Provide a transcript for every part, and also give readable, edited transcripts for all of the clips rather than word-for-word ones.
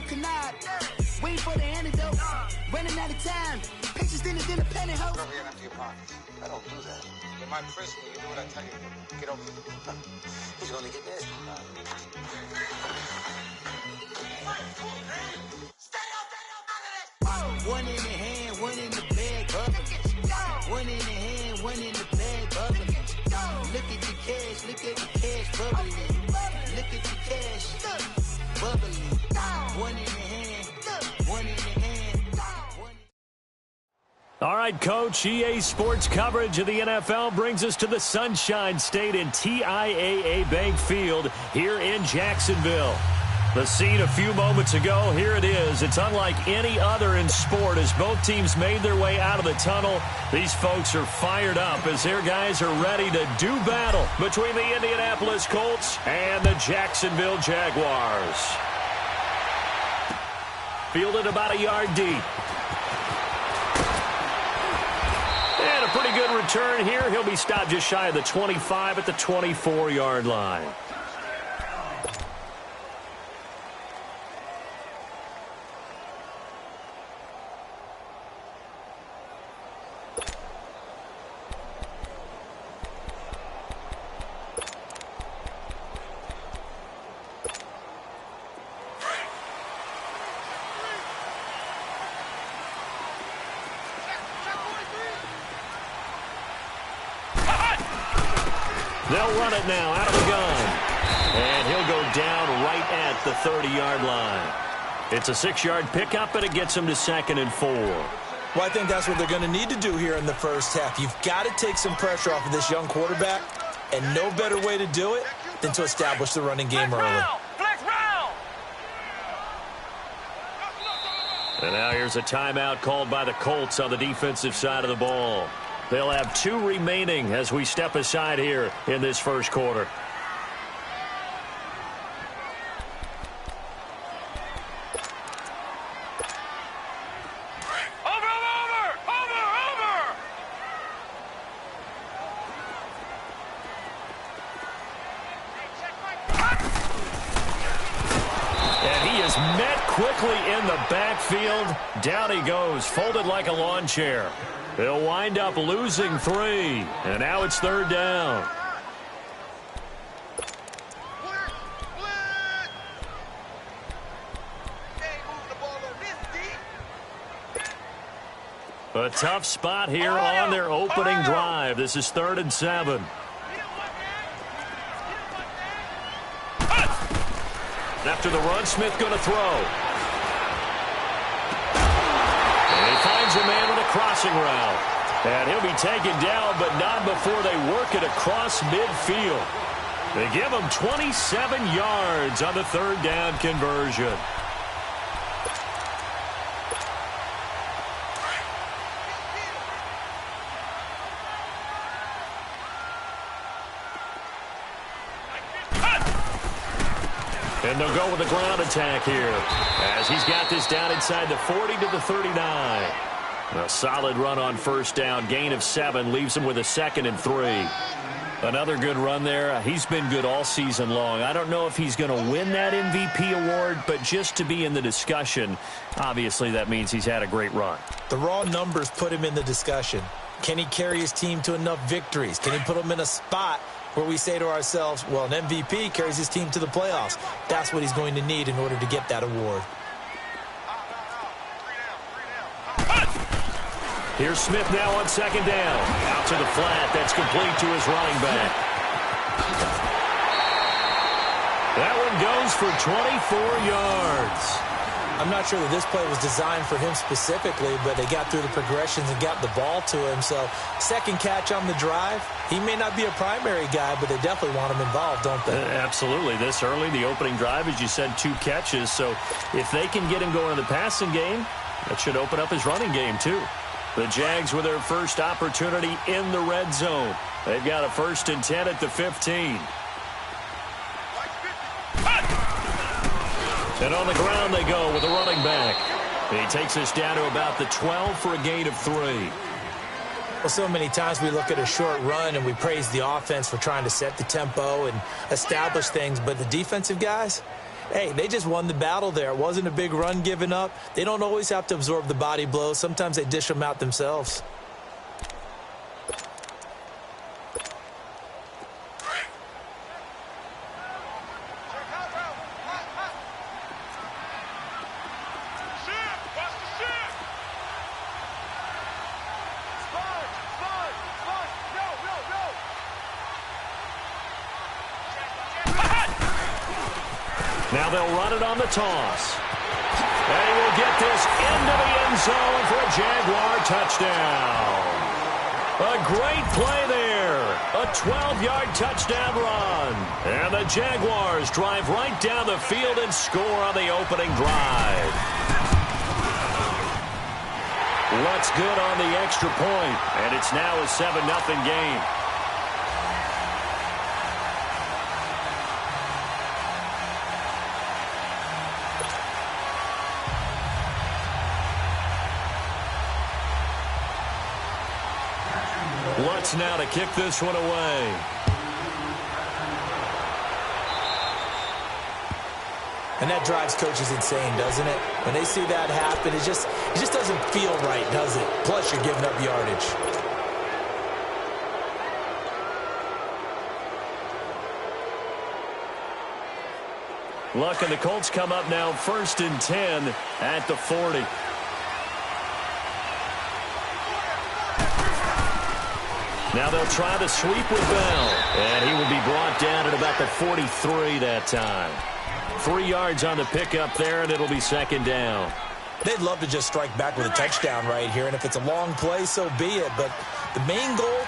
canard. Wait for the antidote. Running out of time. Patience than a penny hoe. Over here and empty your pockets. I don't do that. In my prison, you do what I tell you. Get over here. He's gonna get this. One in the hand, one in the bag, bubbling. One in the hand, one in the bag, bubbling. Look at the cash, bubbling. Look at the cash, bubbling. One in the hand, one in the hand. All right, Coach, EA Sports coverage of the NFL brings us to the Sunshine State in TIAA Bank Field here in Jacksonville. The scene a few moments ago, here it is. It's unlike any other in sport as both teams made their way out of the tunnel. These folks are fired up as their guys are ready to do battle between the Indianapolis Colts and the Jacksonville Jaguars. Fielded about a yard deep. And a pretty good return here. He'll be stopped just shy of the 25 at the 24-yard line. They'll run it now out of the gun. And he'll go down right at the 30-yard line. It's a 6-yard pickup, and it gets him to 2nd and 4. Well, I think that's what they're going to need to do here in the first half. You've got to take some pressure off of this young quarterback, and no better way to do it than to establish the running game early. And now here's a timeout called by the Colts on the defensive side of the ball. They'll have 2 remaining as we step aside here in this first quarter. And he is met quickly in the backfield. Down he goes, folded like a lawn chair. They'll wind up losing 3, and now it's 3rd down. A tough spot here on their opening drive. This is 3rd and 7. After the run, Smith going to throw. Finds a man with a crossing route. And he'll be taken down, but not before they work it across midfield. They give him 27 yards on the 3rd down conversion. And they'll go with a ground attack here as he's got this down inside the 40 to the 39. A solid run on 1st down. Gain of 7 leaves him with a 2nd and 3. Another good run there. He's been good all season long. I don't know if he's going to win that MVP award, but just to be in the discussion, obviously that means he's had a great run. The raw numbers put him in the discussion. Can he carry his team to enough victories? Can he put them in a spot where we say to ourselves, well, an MVP carries his team to the playoffs? That's what he's going to need in order to get that award. Here's Smith now on 2nd down. Out to the flat. That's complete to his running back. That one goes for 24 yards. I'm not sure that this play was designed for him specifically, but they got through the progressions and got the ball to him. So 2nd catch on the drive. He may not be a primary guy, but they definitely want him involved, don't they? Absolutely. This early, the opening drive, as you said, 2 catches. So if they can get him going in the passing game, that should open up his running game too. The Jags with their first opportunity in the red zone. They've got a 1st and 10 at the 15. And on the ground they go with a running back. He takes us down to about the 12 for a gain of 3. Well, so many times we look at a short run and we praise the offense for trying to set the tempo and establish things, but the defensive guys, hey, they just won the battle there. It wasn't a big run given up. They don't always have to absorb the body blows. Sometimes they dish them out themselves. Now they'll run it on the toss. And he will get this into the end zone for a Jaguar touchdown. A great play there. A 12-yard touchdown run. And the Jaguars drive right down the field and score on the opening drive. What's good on the extra point? And it's now a 7-0 game. Lutz now to kick this one away. And that drives coaches insane, doesn't it? When they see that happen, it just doesn't feel right, does it? Plus, you're giving up yardage. Luck and the Colts come up now 1st and 10 at the 40. Now they'll try the sweep with Bell. And he will be brought down at about the 43 that time. 3 yards on the pickup there, and it'll be 2nd down. They'd love to just strike back with a touchdown right here, and if it's a long play, so be it. But the main goal,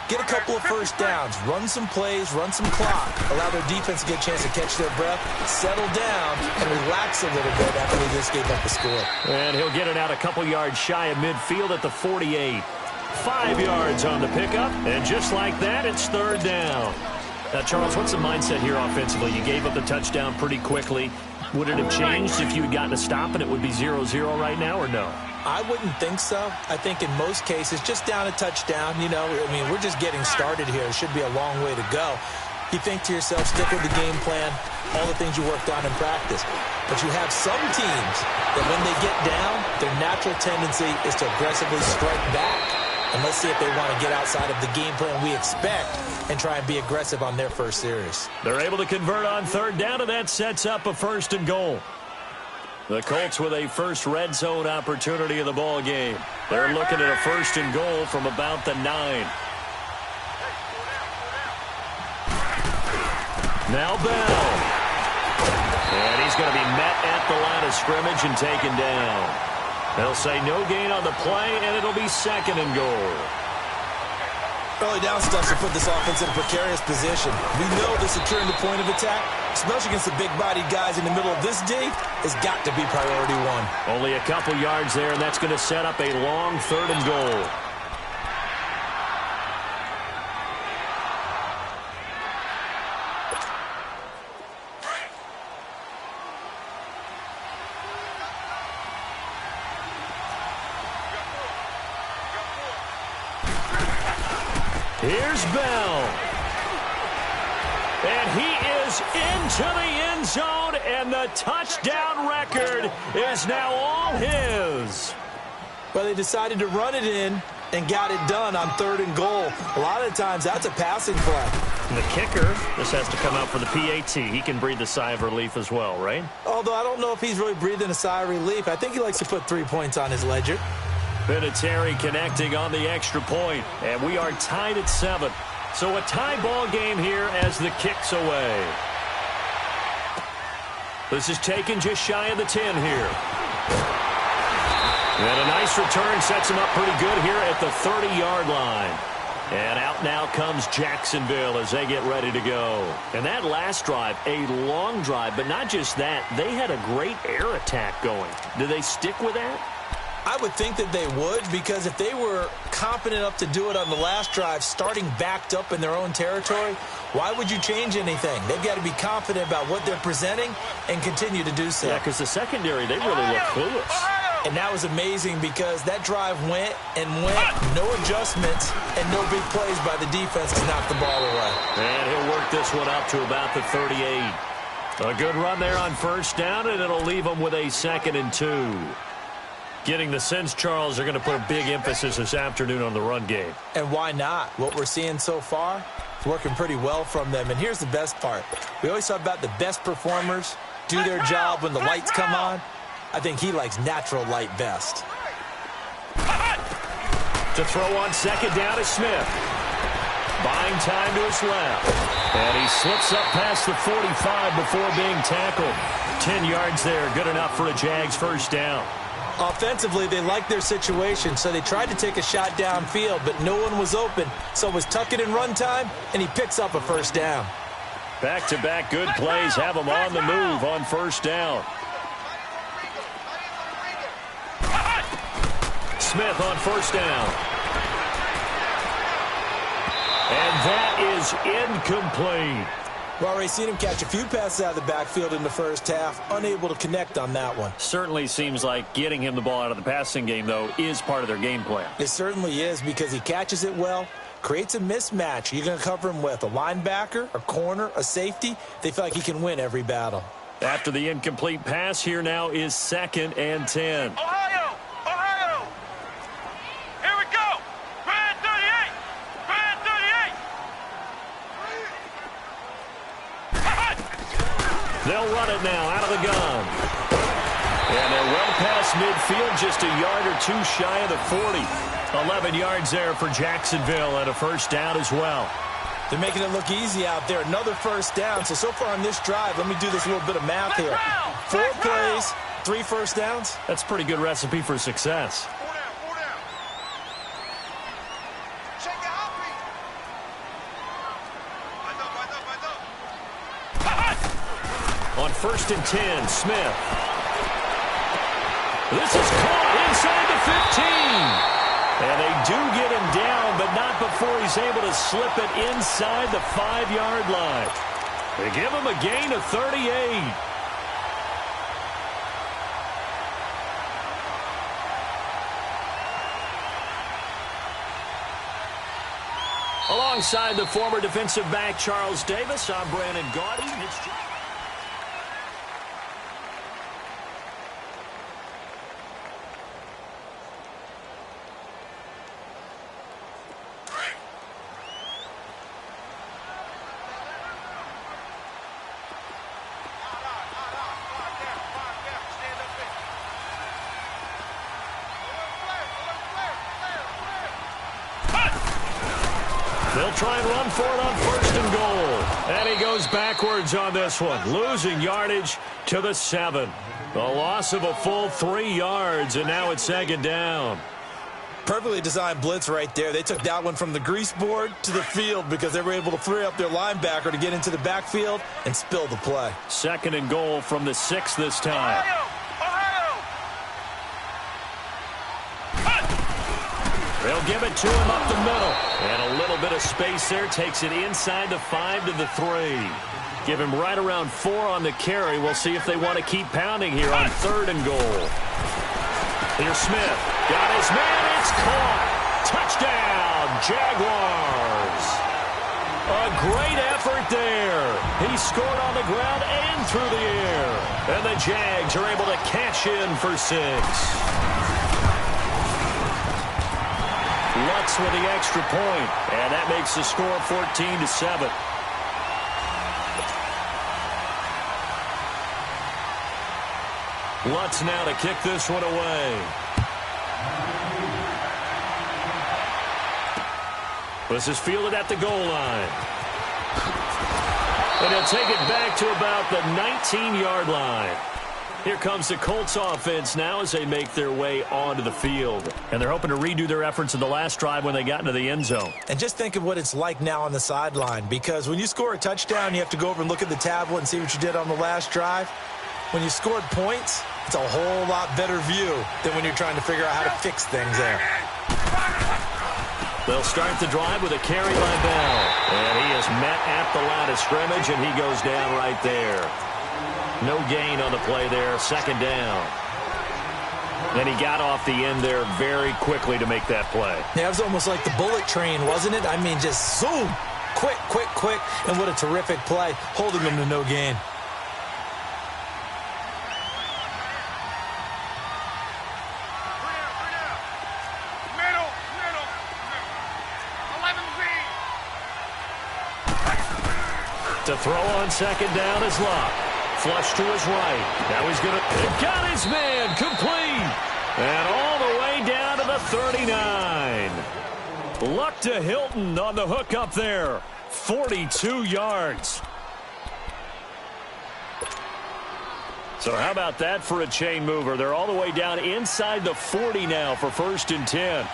get a couple of first downs, run some plays, run some clock, allow their defense to get a chance to catch their breath, settle down, and relax a little bit after they just gave up the score. And he'll get it out a couple yards shy of midfield at the 48. 5 yards on the pickup, and just like that, it's 3rd down. Now, Charles, what's the mindset here offensively? You gave up the touchdown pretty quickly. Would it have changed if you had gotten a stop and it would be 0-0 right now, or no? I wouldn't think so. I think in most cases, just down a touchdown, you know, I mean, we're just getting started here. It should be a long way to go. You think to yourself, stick with the game plan, all the things you worked on in practice. But you have some teams that when they get down, their natural tendency is to aggressively strike back. And let's see if they want to get outside of the game plan we expect and try and be aggressive on their first series. They're able to convert on 3rd down, and that sets up a 1st and goal. The Colts with a first red zone opportunity of the ball game. They're looking at a 1st and goal from about the 9. Now Bell. And he's going to be met at the line of scrimmage and taken down. They'll say no gain on the play, and it'll be 2nd and goal. Early down stuff to put this offense in a precarious position. We know the securing the point of attack, especially against the big-bodied guys in the middle of this D, has got to be priority 1. Only a couple yards there, and that's going to set up a long 3rd and goal. Here's Bell. And he is into the end zone, and the touchdown record is now all his. Well, they decided to run it in and got it done on 3rd and goal. A lot of the times, that's a passing play. And the kicker, this has to come out for the PAT. He can breathe a sigh of relief as well, right? Although I don't know if he's really breathing a sigh of relief. I think he likes to put 3 points on his ledger. Vinatieri connecting on the extra point, and we are tied at 7. So a tie ball game here as the kick's away. This is taken just shy of the 10 here. And a nice return sets him up pretty good here at the 30-yard line. And out now comes Jacksonville as they get ready to go. And that last drive, a long drive, but not just that. They had a great air attack going. Do they stick with that? I would think that they would, because if they were confident enough to do it on the last drive, starting backed up in their own territory, why would you change anything? They've got to be confident about what they're presenting and continue to do so. Yeah, because the secondary, they really look clueless. And that was amazing because that drive went and went, no adjustments, and no big plays by the defense to knock the ball away. And he'll work this one up to about the 38. A good run there on first down, and it'll leave them with a 2nd and 2. Getting the sense, Charles, are going to put a big emphasis this afternoon on the run game. And why not? What we're seeing so far is working pretty well from them. And here's the best part. We always talk about the best performers do their job when the lights come on. I think he likes natural light best. To throw on 2nd down is Smith. Buying time to his left. And he slips up past the 45 before being tackled. 10 yards there, good enough for a Jags first down. Offensively, they liked their situation, so they tried to take a shot downfield, but no one was open. So it was tuck it in run time, and he picks up a first down. Back-to-back good plays have him on the move on first down. Smith on first down. And that is incomplete. We've already seen him catch a few passes out of the backfield in the first half, unable to connect on that one. Certainly seems like getting him the ball out of the passing game, though, is part of their game plan. It certainly is, because he catches it well, creates a mismatch. You're going to cover him with a linebacker, a corner, a safety. They feel like he can win every battle. After the incomplete pass, here now is 2nd and 10. Ohio! Ohio! Here we go! Grand 38! Grand 38! They'll run it now out of the gun. And they're well past midfield, just a yard or two shy of the 40. 11 yards there for Jacksonville and a first down as well. They're making it look easy out there. Another first down. So far on this drive, let me do this little bit of math here. 4 plays, 3 first downs. That's a pretty good recipe for success. 4 down. Check the heartbeat. On 1st and 10, Smith. This is caught inside the 15. And they do get him down, but not before he's able to slip it inside the 5-yard line. They give him a gain of 38. Alongside the former defensive back Charles Davis, I'm Brandon Gaudy. They'll try and run for it on 1st and goal. And he goes backwards on this one, losing yardage to the 7. The loss of a full 3 yards, and now it's 2nd down. Perfectly designed blitz right there. They took that one from the grease board to the field because they were able to free up their linebacker to get into the backfield and spill the play. 2nd and goal from the 6 this time. They'll give it to him up the middle. And a little bit of space there. Takes it inside the 5 to the 3. Give him right around 4 on the carry. We'll see if they want to keep pounding here on 3rd and goal. Here's Smith. Got his man. It's caught. Touchdown, Jaguars. A great effort there. He scored on the ground and through the air. And the Jags are able to cash in for 6. Lutz with the extra point, and that makes the score 14-7. Lutz now to kick this one away. This is fielded at the goal line. And he'll take it back to about the 19-yard line. Here comes the Colts offense now as they make their way onto the field. And they're hoping to redo their efforts in the last drive when they got into the end zone. And just think of what it's like now on the sideline, because when you score a touchdown, you have to go over and look at the tablet and see what you did on the last drive. When you scored points, it's a whole lot better view than when you're trying to figure out how to fix things there. They'll start the drive with a carry by Bell. And he is met at the line of scrimmage, and he goes down right there. No gain on the play there, 2nd down. And he got off the end there very quickly to make that play. Yeah, it was almost like the bullet train, wasn't it? I mean, just zoom, quick, quick, quick, and what a terrific play, holding them to no gain. To throw on second down is Luck. Flush to his right. Now he's going to... Got his man. Complete. And all the way down to the 39. Luck to Hilton on the hook up there. 42 yards. So how about that for a chain mover? They're all the way down inside the 40 now for 1st and 10.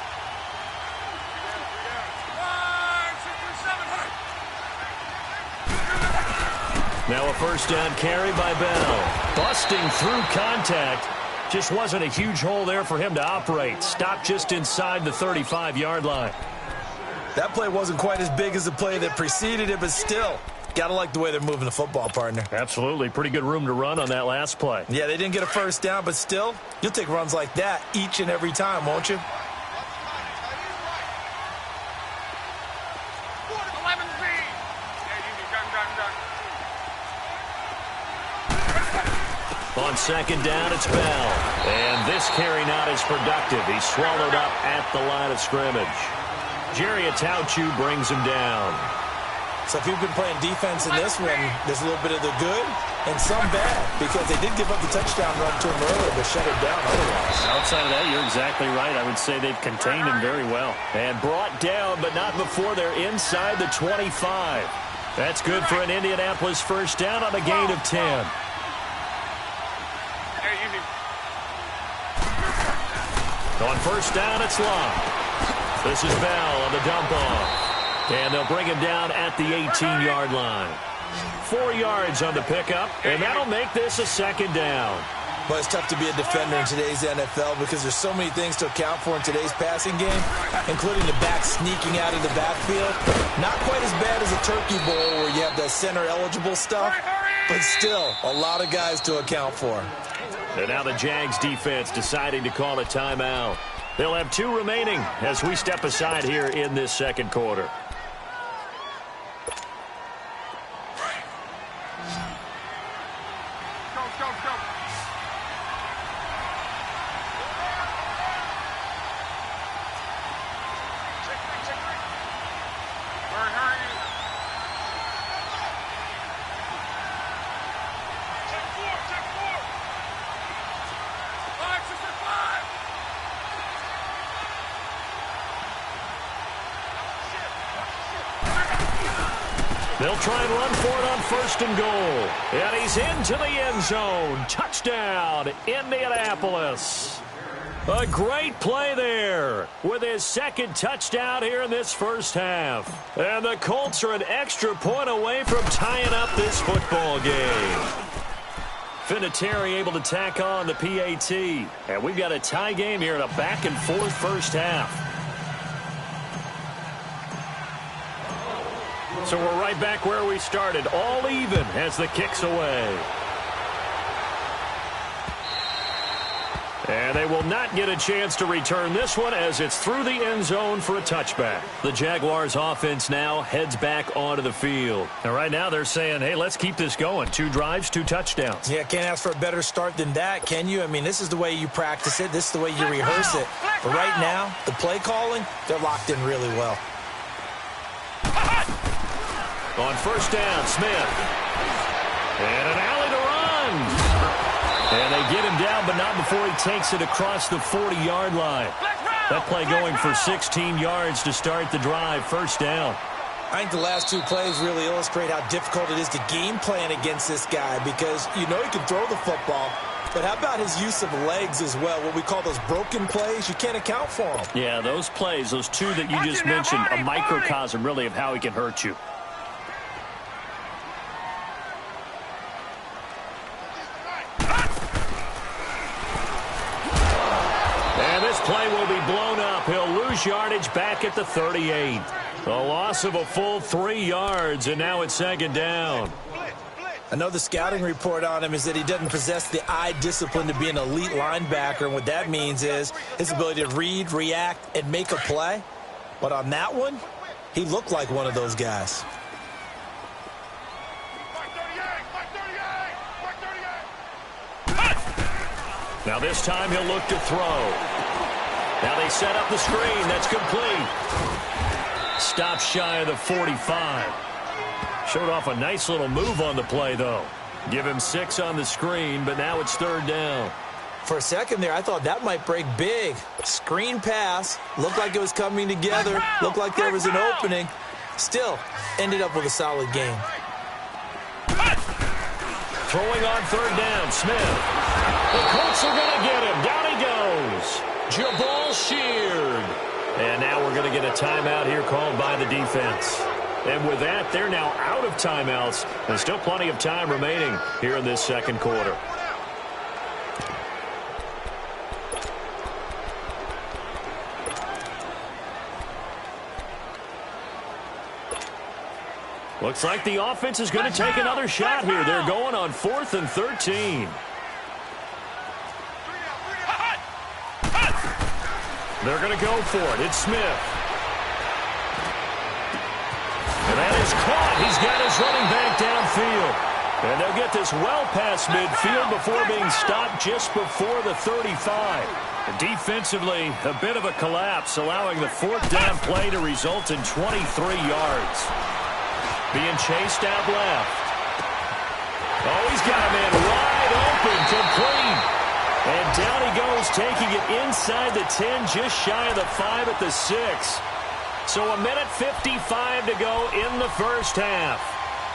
Now a 1st down carry by Bell. Busting through contact. Just wasn't a huge hole there for him to operate. Stopped just inside the 35-yard line. That play wasn't quite as big as the play that preceded it, but still, got to like the way they're moving the football, partner. Absolutely. Pretty good room to run on that last play. Yeah, they didn't get a 1st down, but still, you'll take runs like that each and every time, won't you? On second down, it's Bell. And this carry not as productive. He's swallowed up at the line of scrimmage. Jerry Atauchu brings him down. So if you've been playing defense in this one, there's a little bit of the good and some bad, because they did give up the touchdown run to him earlier, but shut it down otherwise. Outside of that, you're exactly right. I would say they've contained him very well. And brought down, but not before they're inside the 25. That's good for an Indianapolis 1st down on a gain of 10. On 1st down, it's Long. This is Bell on the dump off. And they'll bring him down at the 18-yard line. 4 yards on the pickup, and that'll make this a 2nd down. But it's tough to be a defender in today's NFL because there's so many things to account for in today's passing game, including the back sneaking out of the backfield. Not quite as bad as a turkey bowl where you have that center-eligible stuff, but still a lot of guys to account for. And now the Jags defense deciding to call a timeout. They'll have 2 remaining as we step aside here in this 2nd quarter. They'll try and run for it on 1st and goal. And he's into the end zone. Touchdown, Indianapolis. A great play there with his 2nd touchdown here in this 1st half. And the Colts are an extra point away from tying up this football game. Vinatieri able to tack on the PAT. And we've got a tie game here in a back-and-forth 1st half. So we're right back where we started, all even as the kick's away. And they will not get a chance to return this one as it's through the end zone for a touchback. The Jaguars offense now heads back onto the field. And right now they're saying, hey, let's keep this going. 2 drives, 2 touchdowns. Yeah, can't ask for a better start than that, can you? I mean, this is the way you practice it. This is the way you rehearse it. But right now, the play calling, they're locked in really well. On 1st down, Smith. And an alley to run. And they get him down, but not before he takes it across the 40-yard line. That play going for 16 yards to start the drive. 1st down. I think the last 2 plays really illustrate how difficult it is to game plan against this guy because you know he can throw the football, but how about his use of legs as well? What we call those broken plays, you can't account for them. Yeah, those plays, those 2 that you just mentioned, a microcosm really of how he can hurt you. Play will be blown up. He'll lose yardage back at the 38. A loss of a full 3 yards, and now it's 2nd down. I know the scouting report on him is that he doesn't possess the eye discipline to be an elite linebacker, and what that means is his ability to read, react, and make a play. But on that one, he looked like one of those guys. Now this time he'll look to throw. Now they set up the screen. That's complete. Stop shy of the 45. Showed off a nice little move on the play, though. Give him 6 on the screen, but now it's 3rd down. For a second there, I thought that might break big. Screen pass. Looked like it was coming together. Looked like there was an opening. Still, ended up with a solid game. Throwing on 3rd down, Smith. The Colts are going to get him. Down he goes. Jabal sheared. And now we're going to get a timeout here called by the defense. And with that, they're now out of timeouts. There's still plenty of time remaining here in this second quarter. Looks like the offense is going to take another shot here. They're going on 4th and 13. They're going to go for it. It's Smith. And that is caught. He's got his running back downfield. And they'll get this well past midfield before being stopped just before the 35. And defensively, a bit of a collapse, allowing the 4th down play to result in 23 yards. Being chased out left. Oh, he's got a man wide open, complete. And down he goes, taking it inside the 10, just shy of the 5 at the 6. So 1:55 to go in the first half.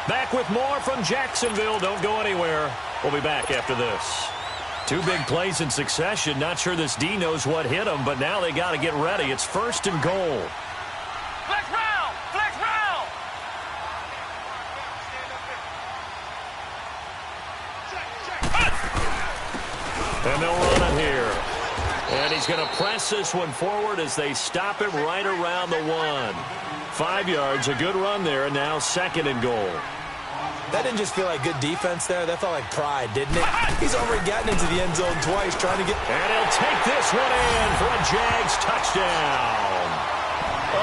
Back with more from Jacksonville. Don't go anywhere. We'll be back after this. 2 big plays in succession. Not sure this D knows what hit him, but now they got to get ready. It's 1st and goal. Flex round! Flex round! And they'll run it here. And he's going to press this one forward as they stop him right around the 1. 5 yards, a good run there, and now 2nd and goal. That didn't just feel like good defense there. That felt like pride, didn't it? He's already gotten into the end zone twice trying to get... And he'll take this one in for a Jags touchdown.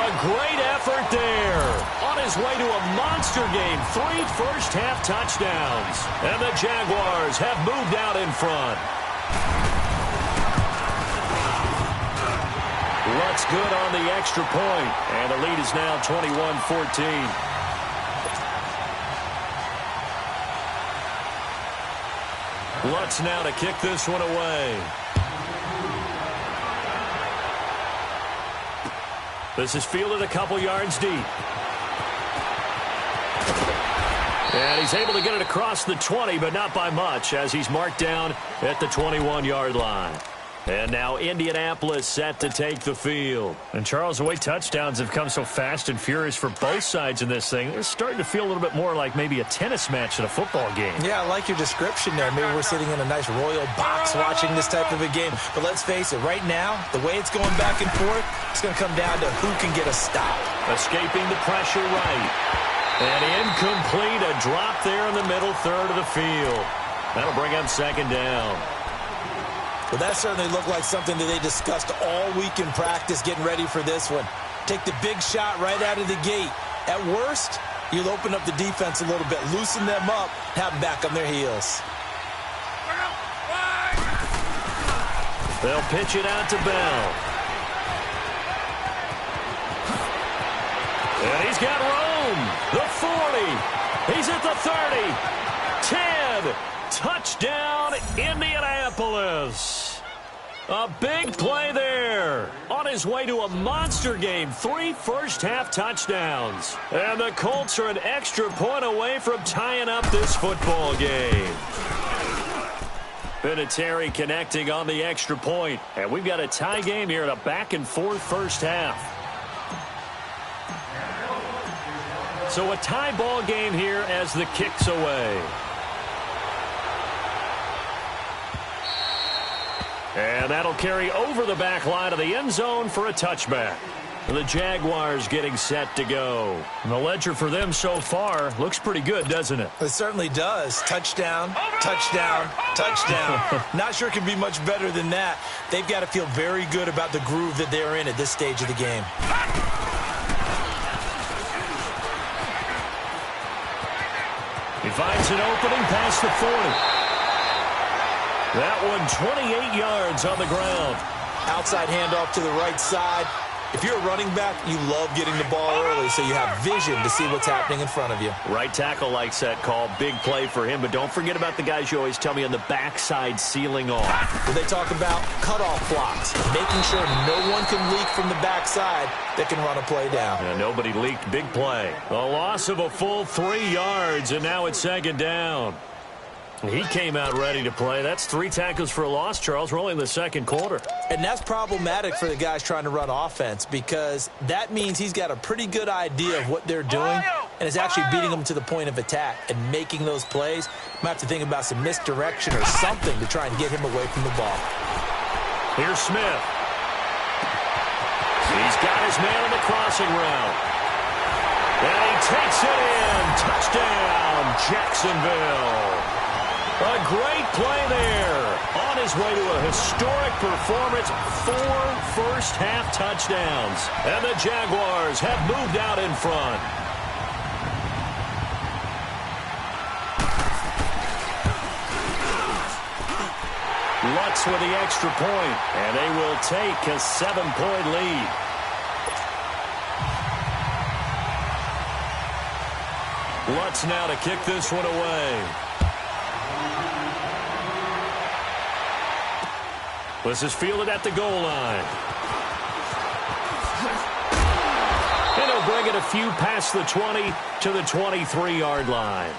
A great effort there. On his way to a monster game. 3 first-half touchdowns. And the Jaguars have moved out in front. Lutz good on the extra point. And the lead is now 21-14. Lutz now to kick this one away. This is fielded a couple yards deep. And he's able to get it across the 20, but not by much, as he's marked down at the 21-yard line. And now Indianapolis set to take the field. And, Charles, the way touchdowns have come so fast and furious for both sides in this thing, it's starting to feel a little bit more like maybe a tennis match in a football game. Yeah, I like your description there. Maybe we're sitting in a nice royal box watching this type of a game. But let's face it, right now, the way it's going back and forth, it's going to come down to who can get a stop. Escaping the pressure right. And incomplete, a drop there in the middle third of the field. That'll bring up 2nd down. Well, that certainly looked like something that they discussed all week in practice getting ready for this one. Take the big shot right out of the gate. At worst, you'll open up the defense a little bit, loosen them up, have them back on their heels. They'll pitch it out to Bell. And he's got room. The 40. He's at the 30. 10. Touchdown, Indianapolis. A big play there. On his way to a monster game. 3 first-half touchdowns. And the Colts are an extra point away from tying up this football game. Vinatieri connecting on the extra point. And we've got a tie game here in a back-and-forth first half. So a tie ball game here as the kick's away. And that'll carry over the back line of the end zone for a touchback. The Jaguars getting set to go. And the ledger for them so far looks pretty good, doesn't it? It certainly does. Touchdown, touchdown, touchdown. Not sure it can be much better than that. They've got to feel very good about the groove that they're in at this stage of the game. He finds an opening past the 40. That one 28 yards on the ground. Outside handoff to the right side. If you're a running back, you love getting the ball early so you have vision to see what's happening in front of you. Right tackle likes that call. Big play for him, but don't forget about the guys you always tell me on the backside sealing off. Well, they talk about cutoff blocks, making sure no one can leak from the backside that can run a play down. Yeah, nobody leaked. Big play. A loss of a full 3 yards, and now it's second down. He came out ready to play. That's 3 tackles for a loss, Charles. We're only in the second quarter. And that's problematic for the guys trying to run offense because that means he's got a pretty good idea of what they're doing and is actually beating them to the point of attack and making those plays. Might have to think about some misdirection or something to try and get him away from the ball. Here's Smith. He's got his man on the crossing route. And he takes it in. Touchdown, Jacksonville. A great play there. On his way to a historic performance, 4 first-half touchdowns. And the Jaguars have moved out in front. Lutz with the extra point, and they will take a 7-point lead. Lutz now to kick this one away. This is fielded at the goal line. And he'll bring it a few past the 20 to the 23-yard line.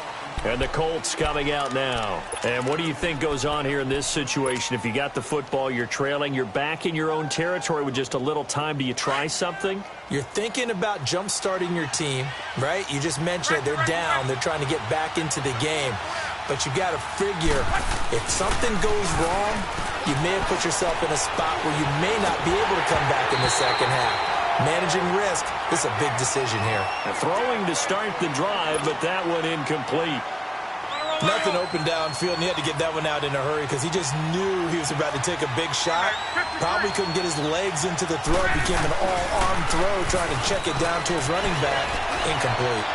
And the Colts coming out now. And what do you think goes on here in this situation? If you got the football, you're trailing, you're back in your own territory with just a little time. Do you try something? You're thinking about jump-starting your team, right? You just mentioned it. They're down. They're trying to get back into the game. But you got to figure if something goes wrong, you may have put yourself in a spot where you may not be able to come back in the second half. Managing risk, this is a big decision here. Throwing to start the drive, but that one incomplete. Nothing open downfield, and he had to get that one out in a hurry because he just knew he was about to take a big shot. Probably couldn't get his legs into the throw. Became an all-arm throw, trying to check it down to his running back. Incomplete.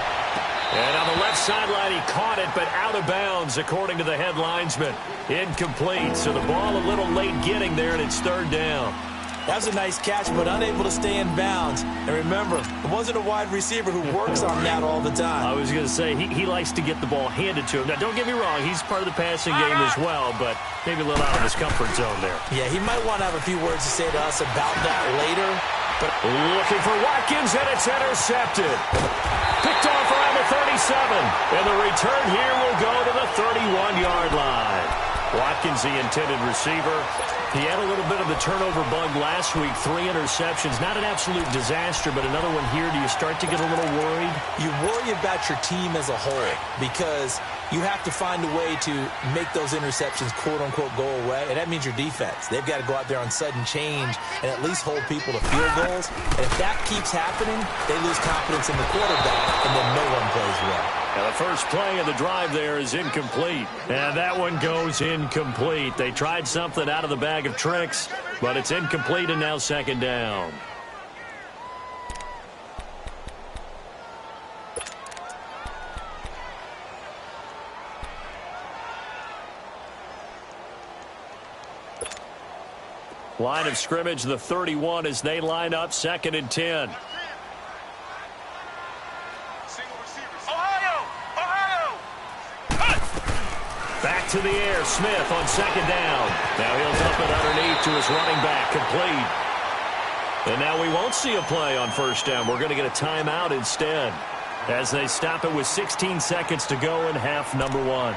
And on the left sideline, he caught it, but out of bounds, according to the head linesman. Incomplete, so the ball a little late getting there, and it's third down. That was a nice catch, but unable to stay in bounds. And remember, it wasn't a wide receiver who works on that all the time. I was going to say, he likes to get the ball handed to him. Now, don't get me wrong, he's part of the passing game as well, but maybe a little out of his comfort zone there. Yeah, he might want to have a few words to say to us about that later. But looking for Watkins, and it's intercepted. Picked off around the 37. And the return here will go to the 31-yard line. Watkins, the intended receiver. He had a little bit of the turnover bug last week. 3 interceptions. Not an absolute disaster, but another one here. Do you start to get a little worried? You worry about your team as a whole because you have to find a way to make those interceptions, quote-unquote, go away. And that means your defense. They've got to go out there on sudden change and at least hold people to field goals. And if that keeps happening, they lose confidence in the quarterback, and then no one plays well. Now the first play of the drive there is incomplete. And that one goes incomplete. They tried something out of the bag of tricks, but it's incomplete and now second down. Line of scrimmage, the 31 as they line up, 2nd and 10. Back to the air, Smith on 2nd down. Now he'll dump it underneath to his running back, complete. And now we won't see a play on 1st down. We're going to get a timeout instead as they stop it with 16 seconds to go in half number 1.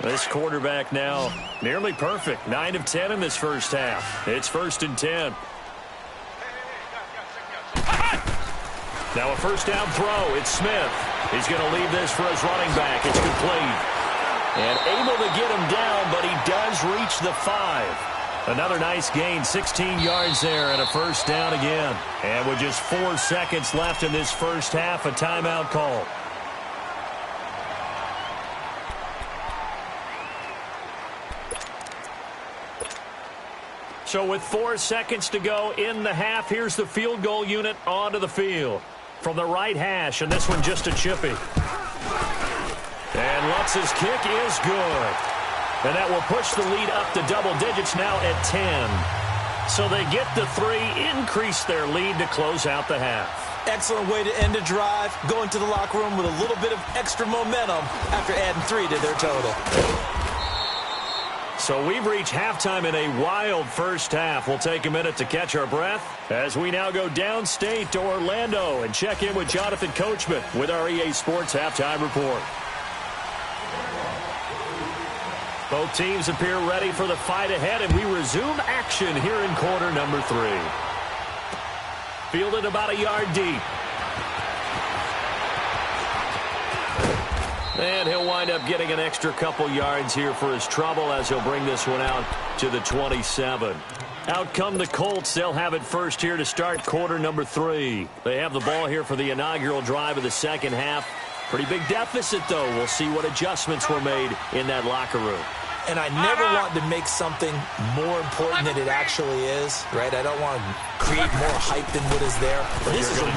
This quarterback now nearly perfect. 9 of 10 in this first half. It's 1st and 10. Now a 1st down throw. It's Smith. He's going to leave this for his running back. It's complete. And able to get him down, but he does reach the 5. Another nice gain, 16 yards there, and a 1st down again. And with just 4 seconds left in this first half, a timeout call. So with 4 seconds to go in the half, here's the field goal unit onto the field from the right hash, and this one just a chippy. And Lutz's kick is good. And that will push the lead up to double digits now at 10. So they get the 3, increase their lead to close out the half. Excellent way to end a drive, going to the locker room with a little bit of extra momentum after adding 3 to their total. So we've reached halftime in a wild first half. We'll take a minute to catch our breath as we now go downstate to Orlando and check in with Jonathan Coachman with our EA Sports Halftime Report. Both teams appear ready for the fight ahead, and we resume action here in quarter number 3. Fielded about a yard deep. And he'll wind up getting an extra couple yards here for his trouble as he'll bring this one out to the 27. Out come the Colts. They'll have it first here to start quarter number 3. They have the ball here for the inaugural drive of the second half. Pretty big deficit, though. We'll see what adjustments were made in that locker room. And I never want to make something more important than it actually is, right? I don't want to create more hype than what is there. But this is I'm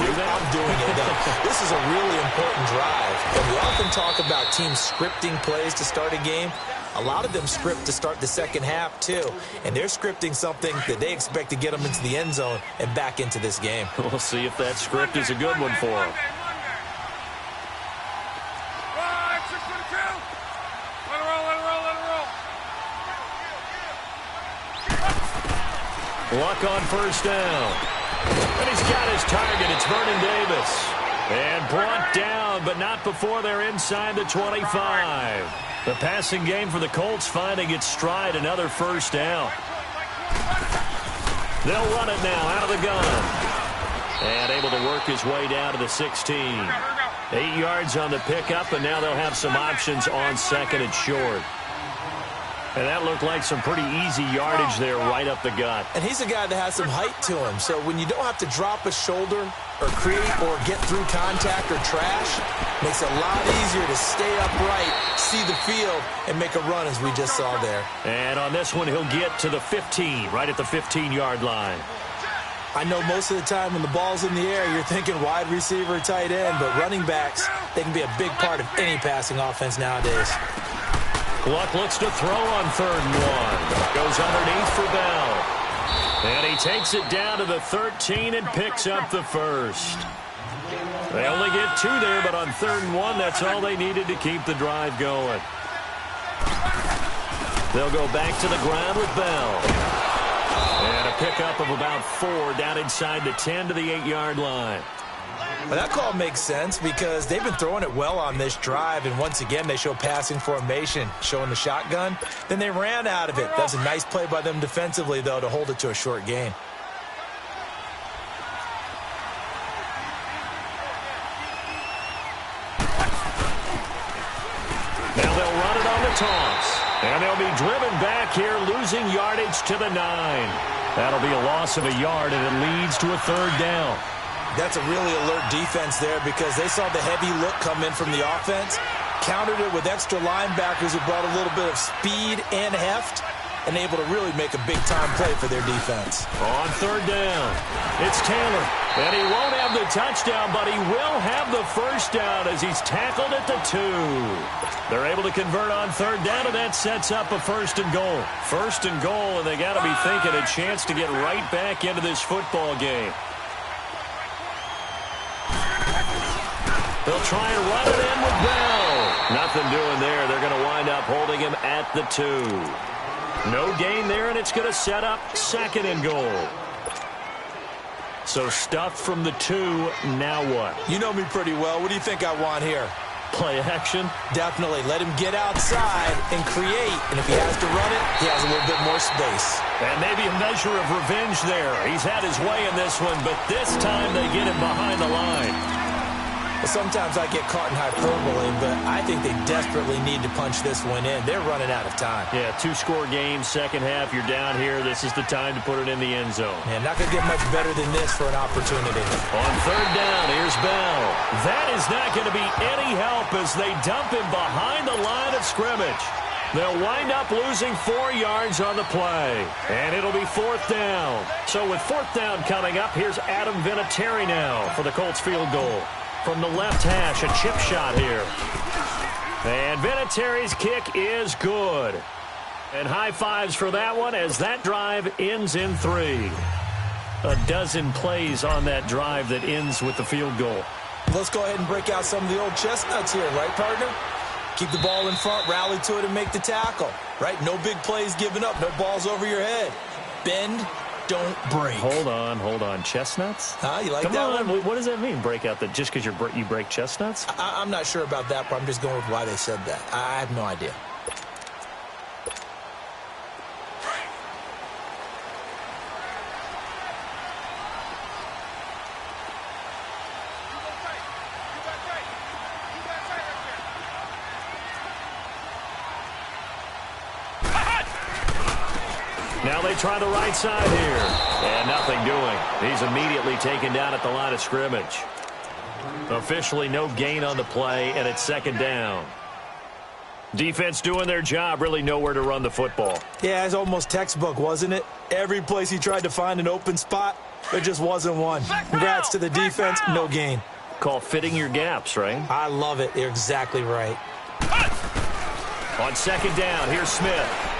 doing it, though. This is a really important drive. And we often talk about teams scripting plays to start a game. A lot of them script to start the second half, too. And they're scripting something that they expect to get them into the end zone and back into this game. We'll see if that script is a good one for them. Luck on first down. And he's got his target. It's Vernon Davis. And brought down, but not before they're inside the 25. The passing game for the Colts finding its stride. Another first down. They'll run it now out of the gun. And able to work his way down to the 16. 8 yards on the pickup, and now they'll have some options on second and short. And that looked like some pretty easy yardage there right up the gut. And he's a guy that has some height to him. So when you don't have to drop a shoulder or create or get through contact or trash, makes it a lot easier to stay upright, see the field, and make a run as we just saw there. And on this one, he'll get to the 15, right at the 15-yard line. I know most of the time when the ball's in the air, you're thinking wide receiver, tight end, but running backs, they can be a big part of any passing offense nowadays. Luck looks to throw on 3rd and 1. Goes underneath for Bell. And he takes it down to the 13 and picks up the first. They only get 2 there, but on 3rd and 1, that's all they needed to keep the drive going. They'll go back to the ground with Bell. And a pickup of about 4 down inside the 10 to the 8-yard line. Well, that call makes sense because they've been throwing it well on this drive, and once again they show passing formation, showing the shotgun. Then they ran out of it. That was a nice play by them defensively, though, to hold it to a short gain. Now they'll run it on the toss. And they'll be driven back here, losing yardage to the 9. That'll be a loss of a yard, and it leads to a 3rd down. That's a really alert defense there because they saw the heavy look come in from the offense, countered it with extra linebackers who brought a little bit of speed and heft, and able to really make a big-time play for their defense. On 3rd down, it's Taylor. And he won't have the touchdown, but he will have the first down as he's tackled at the 2. They're able to convert on 3rd down, and that sets up a 1st and goal. 1st and goal, and they got to be thinking a chance to get right back into this football game. They'll try and run it in with Bell. Nothing doing there. They're going to wind up holding him at the 2. No gain there, and it's going to set up 2nd and goal. So stuffed from the 2, now what? You know me pretty well. What do you think I want here? Play action? Definitely. Let him get outside and create, and if he has to run it, he has a little bit more space. And maybe a measure of revenge there. He's had his way in this one, but this time they get him behind the line. Sometimes I get caught in hyperbole, but I think they desperately need to punch this one in. They're running out of time. Yeah, 2-score game, second half, you're down here. This is the time to put it in the end zone. Yeah, not going to get much better than this for an opportunity. On 3rd down, here's Bell. That is not going to be any help as they dump him behind the line of scrimmage. They'll wind up losing 4 yards on the play, and it'll be 4th down. So with 4th down coming up, here's Adam Vinatieri now for the Colts field goal. From the left hash, a chip shot here. And Vinatieri's kick is good. And high fives for that one as that drive ends in 3. A dozen plays on that drive that ends with the field goal. Let's go ahead and break out some of the old chestnuts here, right, partner? Keep the ball in front, rally to it, and make the tackle, right? No big plays given up, no balls over your head. Bend, don't break. Hold on. Chestnuts? Huh? You like Come that on. one? What does that mean, break out? Just because you break chestnuts? I'm not sure about that, but I'm just going with why they said that. I have no idea. Now they try the right side here. And nothing doing. He's immediately taken down at the line of scrimmage. Officially no gain on the play, and it's second down. Defense doing their job, really nowhere to run the football. Yeah, it's almost textbook, wasn't it? Every place he tried to find an open spot, there just wasn't one. Congrats to the defense, no gain. Call fitting your gaps, right? I love it. You're exactly right. On second down, here's Smith.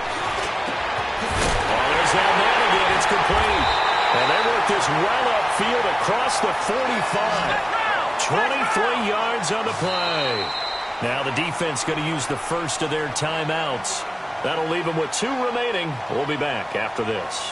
That man again, it's complete. And they work this well upfield across the 45. 23 yards on the play. Now the defense going to use the first of their timeouts. That'll leave them with 2 remaining. We'll be back after this.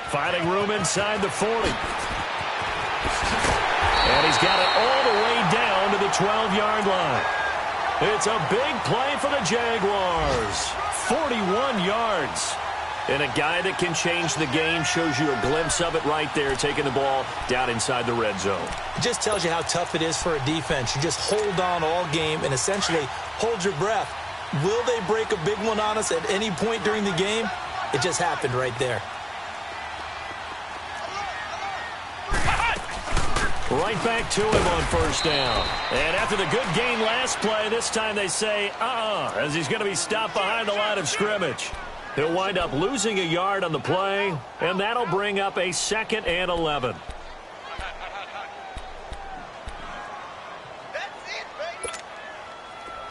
Finding room inside the 40. And he's got it all the way down to the 12-yard line. It's a big play for the Jaguars. 41 yards. And a guy that can change the game, shows you a glimpse of it right there, taking the ball down inside the red zone. It just tells you how tough it is for a defense. You just hold on all game and essentially hold your breath. Will they break a big one on us at any point during the game? It just happened right there. Right back to him on first down. And after the good gain last play, this time they say, as he's going to be stopped behind the line of scrimmage. He'll wind up losing a yard on the play, and that'll bring up a 2nd and 11.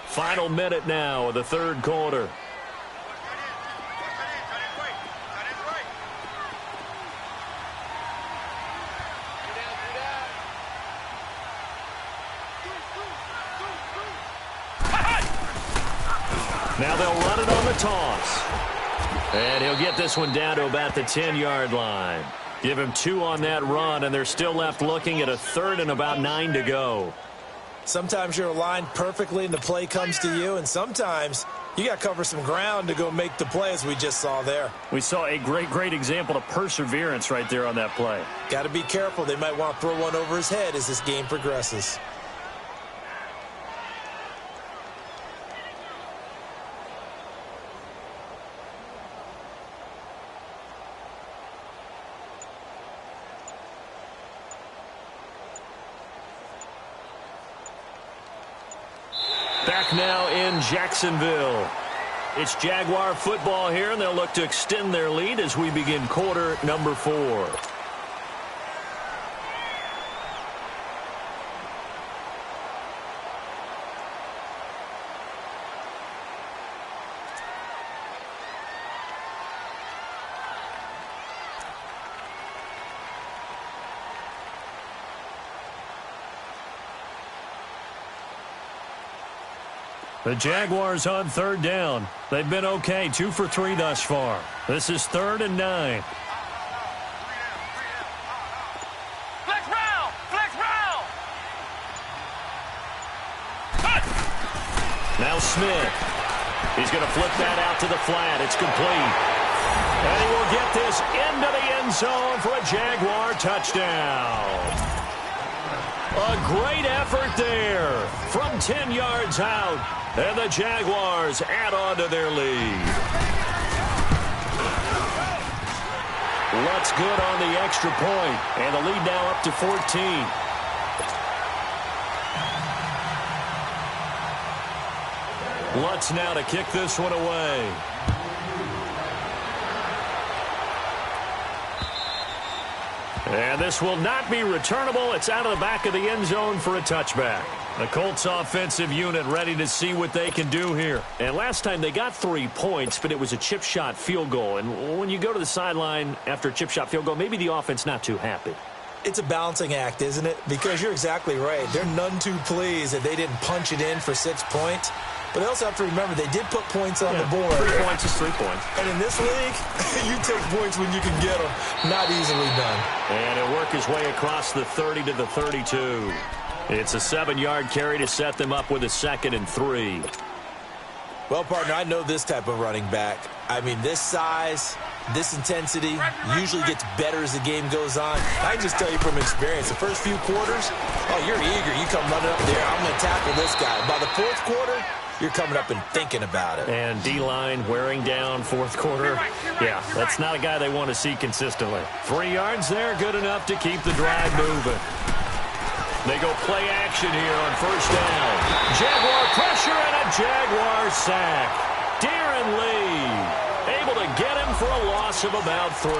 Final minute now of the third quarter. Now they'll run it on the toss. And he'll get this one down to about the 10-yard line. Give him 2 on that run, and they're still left looking at a 3rd and about 9 to go. Sometimes you're aligned perfectly and the play comes to you, and sometimes you got to cover some ground to go make the play, as we just saw there. We saw a great example of perseverance right there on that play. Got to be careful. They might want to throw one over his head as this game progresses. Back now in Jacksonville. It's Jaguar football here, and they'll look to extend their lead as we begin quarter number 4. The Jaguars on third down. They've been okay, 2 for 3 thus far. This is 3rd and 9. Flex round! Flex round! Now Smith. He's going to flip that out to the flat. It's complete. And he will get this into the end zone for a Jaguar touchdown. A great effort there from 10 yards out. And the Jaguars add on to their lead. Lutz good on the extra point, and the lead now up to 14. Lutz now to kick this one away. And this will not be returnable. It's out of the back of the end zone for a touchback. The Colts offensive unit ready to see what they can do here. And last time they got 3 points, but it was a chip shot field goal. And when you go to the sideline after a chip shot field goal, maybe the offense not too happy. It's a balancing act, isn't it? Because you're exactly right. They're none too pleased that they didn't punch it in for 6 points. But they also have to remember they did put points on the board. 3 points is 3 points. And in this league, you take points when you can get them. Not easily done. And he'll work his way across the 30 to the 32. It's a 7-yard carry to set them up with a 2nd and 3. Well, partner, I know this type of running back. I mean, this size, this intensity usually gets better as the game goes on. I can just tell you from experience, the first few quarters, oh, you're eager. You come running up there, I'm going to tackle this guy. By the 4th quarter, you're coming up and thinking about it. And D-line wearing down 4th quarter. Yeah, that's not a guy they want to see consistently. 3 yards there, good enough to keep the drive moving. They go play action here on 1st down. Jaguar pressure and a Jaguar sack. Darren Lee able to get him for a loss of about 3.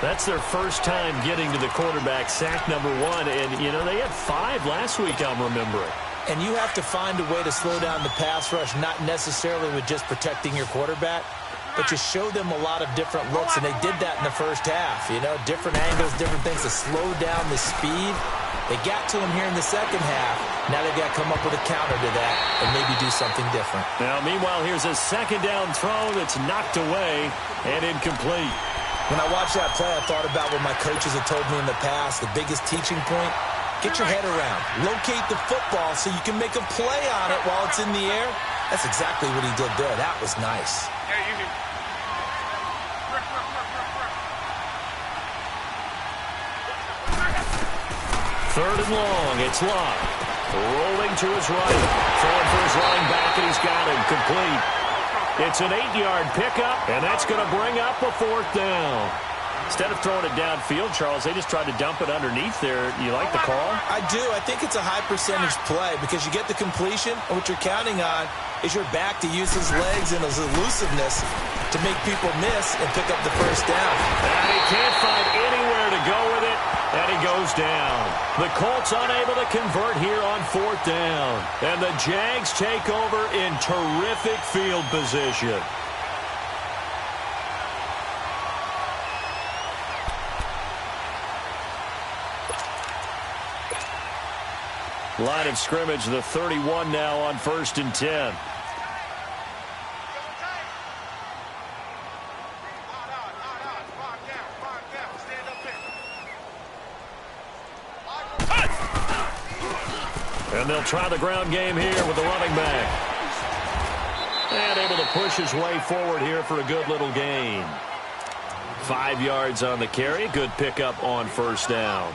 That's their first time getting to the quarterback, sack number 1. And, you know, they had 5 last week, I'm remembering. And you have to find a way to slow down the pass rush, not necessarily with just protecting your quarterback, but you show them a lot of different looks, and they did that in the first half. You know, different angles, different things to slow down the speed. They got to him here in the second half. Now they've got to come up with a counter to that and maybe do something different. Now, meanwhile, here's a 2nd down throw that's knocked away and incomplete. When I watched that play, I thought about what my coaches had told me in the past. The biggest teaching point, get your head around. Locate the football so you can make a play on it while it's in the air. That's exactly what he did there. That was nice. Third and long. It's Lott. Rolling to his right. Throwing for his running back, and he's got him. Complete. It's an 8-yard pickup, and that's going to bring up a 4th down. Instead of throwing it downfield, Charles, they just tried to dump it underneath there. You like the call? I do. I think it's a high-percentage play because you get the completion, and what you're counting on is your back to use his legs and his elusiveness to make people miss and pick up the 1st down. And he can't find anywhere to go with it, and he goes down. The Colts unable to convert here on 4th down. And the Jags take over in terrific field position. Line of scrimmage, the 31 now on 1st and 10. And they'll try the ground game here with the running back. And able to push his way forward here for a good little gain. 5 yards on the carry. Good pickup on 1st down.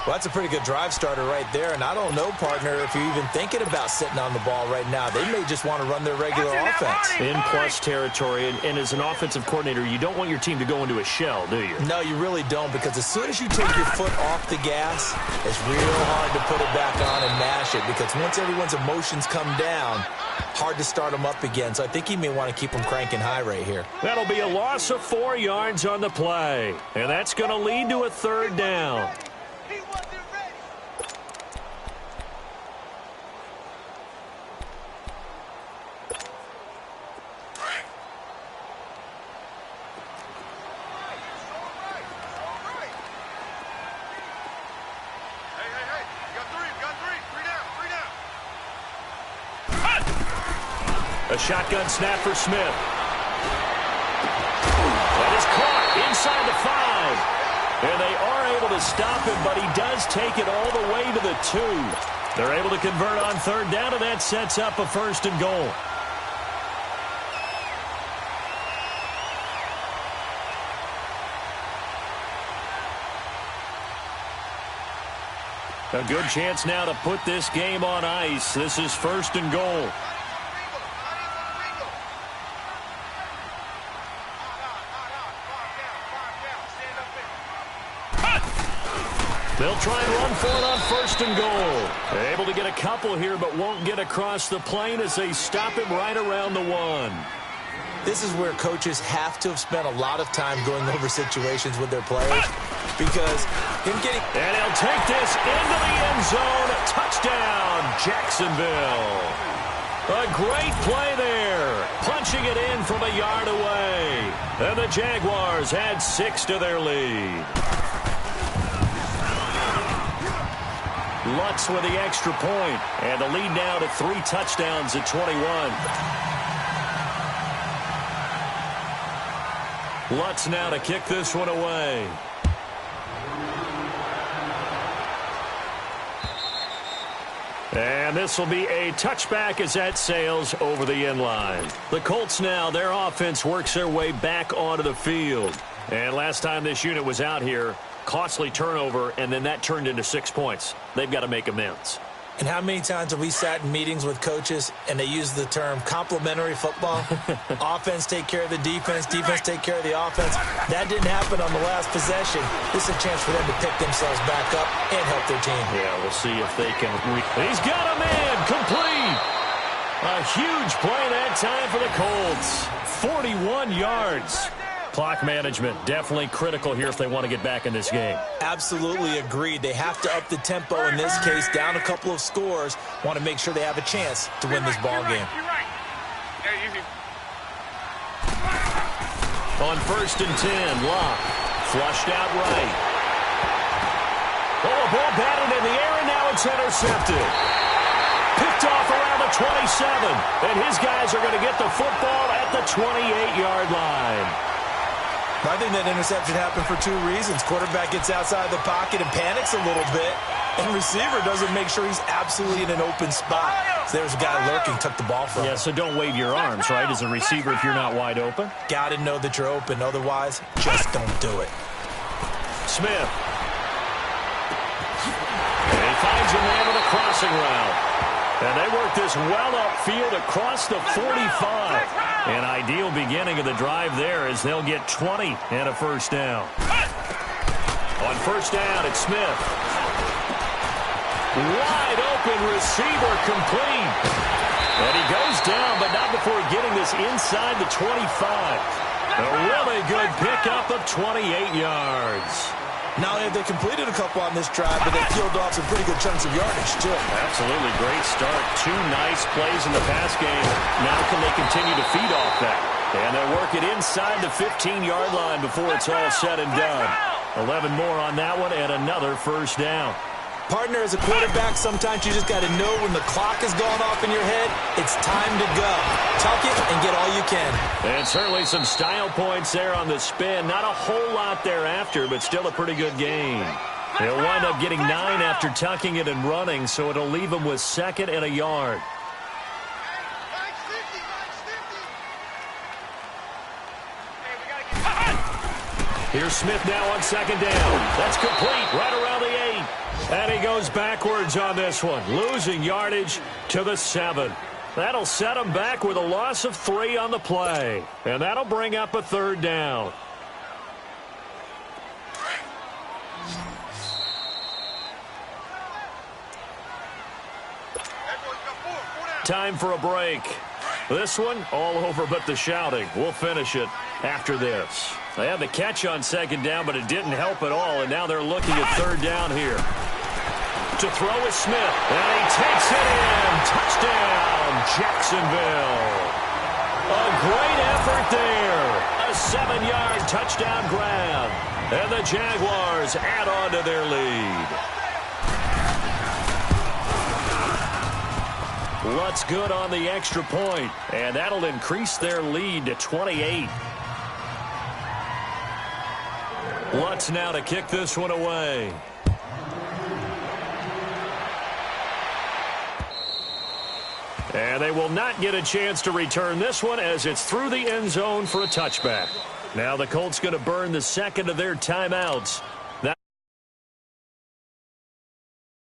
Well, that's a pretty good drive starter right there. And I don't know, partner, if you're even thinking about sitting on the ball right now. They may just want to run their regular offense. In plus territory. And as an offensive coordinator, you don't want your team to go into a shell, do you? No, you really don't. Because as soon as you take your foot off the gas, it's real hard to put it back on and mash it. Because once everyone's emotions come down, hard to start them up again. So I think he may want to keep them cranking high right here. That'll be a loss of 4 yards on the play. And that's going to lead to a 3rd down. A shotgun snap for Smith. That is caught inside the 5. And they are able to stop him, but he does take it all the way to the 2. They're able to convert on 3rd down, and that sets up a 1st and goal. A good chance now to put this game on ice. This is 1st and goal. They'll try and run for it on 1st and goal. They're able to get a couple here, but won't get across the plane as they stop him right around the 1. This is where coaches have to have spent a lot of time going over situations with their players, because him getting... And he'll take this into the end zone. Touchdown, Jacksonville. A great play there. Punching it in from a yard away. And the Jaguars add 6 to their lead. Lutz with the extra point. And the lead now to 3 touchdowns at 21. Lutz now to kick this one away. And this will be a touchback as that sails over the end line. The Colts now, their offense works their way back onto the field. And last time this unit was out here, costly turnover, and then that turned into 6 points. They've got to make amends. And how many times have we sat in meetings with coaches and they use the term complementary football? Offense take care of the defense, defense take care of the offense. That didn't happen on the last possession. This is a chance for them to pick themselves back up and help their team. Yeah, we'll see if they can. He's got a man, complete. A huge play that time for the Colts. 41 yards. Clock management, definitely critical here if they want to get back in this game. Absolutely agreed. They have to up the tempo in this case, down a couple of scores. Want to make sure they have a chance to win this ball game. On 1st and 10, Locke flushed out right. Oh, a ball batted in the air, and now it's intercepted. Picked off around the 27, and his guys are going to get the football at the 28-yard line. I think that interception happened for 2 reasons. Quarterback gets outside the pocket and panics a little bit, and receiver doesn't make sure he's absolutely in an open spot. So there's a guy lurking, took the ball from him. Yeah, so don't wave your arms, right, as a receiver if you're not wide open. Got to know that you're open. Otherwise, just don't do it. Smith. And he finds a man with a crossing route. And they work this well upfield across the 45. An ideal beginning of the drive there as they'll get 20 and a 1st down. On 1st down, it's Smith. Wide open receiver, complete. And he goes down, but not before getting this inside the 25. A really good pickup of 28 yards. Not only have they completed a couple on this drive, but they peeled off some pretty good chunks of yardage, too. Absolutely great start. 2 nice plays in the pass game. Now can they continue to feed off that? And they'll work it inside the 15-yard line before it's all said and done. 11 more on that one and another 1st down. Partner, as a quarterback, sometimes you just got to know when the clock is going off in your head, it's time to go. Tuck it and get all you can. And certainly some style points there on the spin. Not a whole lot thereafter, but still a pretty good game. He'll wind up getting 9 after tucking it and running, so it'll leave him with 2nd and a yard. Here's Smith now on 2nd down. That's complete right around the 8. And he goes backwards on this one, losing yardage to the 7. That'll set him back with a loss of 3 on the play. And that'll bring up a 3rd down. Time for a break. This one, all over but the shouting. We'll finish it after this. They had the catch on 2nd down, but it didn't help at all, and now they're looking at 3rd down here. To throw is Smith, and he takes it in. Touchdown, Jacksonville. A great effort there. A 7-yard touchdown grab. And the Jaguars add on to their lead. Lutz good on the extra point, and that'll increase their lead to 28. Lutz now to kick this one away. And they will not get a chance to return this one as it's through the end zone for a touchback. Now the Colts going to burn the 2nd of their timeouts